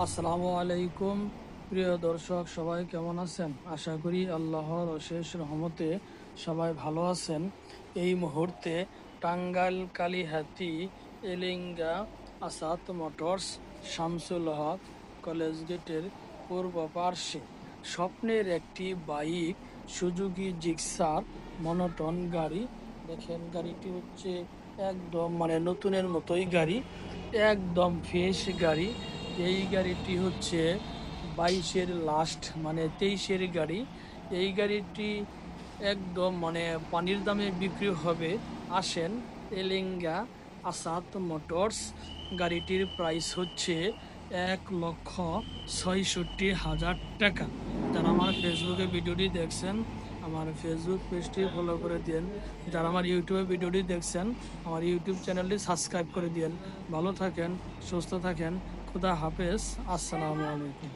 আসসালামু আলাইকুম। প্রিয় দর্শক, সবাই কেমন আছেন? আশা করি আল্লাহর অশেষ রহমতে সবাই ভালো আছেন। এই মুহূর্তে টাঙ্গাইল কালিহাতি এলিঙ্গা আসাদ মোটরস শামসুল হক কলেজ গেটের পূর্ব পার্শ্বে স্বপ্নের একটি বাইক সুজুকি জিক্সার মনোটন গাড়ি। দেখেন, গাড়িটি হচ্ছে একদম নতুনের মতোই গাড়ি, একদম ফ্রেশ গাড়ি। এই গাড়িটি হচ্ছে 22-এর লাস্ট 23-এর গাড়ি। এই গাড়িটি একদম পানির দামে বিক্রি হবে। আসেন, এলেঙ্গা আসাদ মোটরস। গাড়িটির প্রাইস হচ্ছে 1,66,000 টাকা। যারা আমার ফেসবুকে ভিডিওটি দেখছেন, আমার ফেসবুক পেজটি ফলো করে দিন। যারা আমার ইউটিউবে ভিডিওটি দেখছেন, আমার ইউটিউব চ্যানেলটি সাবস্ক্রাইব করে দিন। ভালো থাকেন, সুস্থ থাকেন। খুদা হাফেজ। আসসালামু আলাইকুম।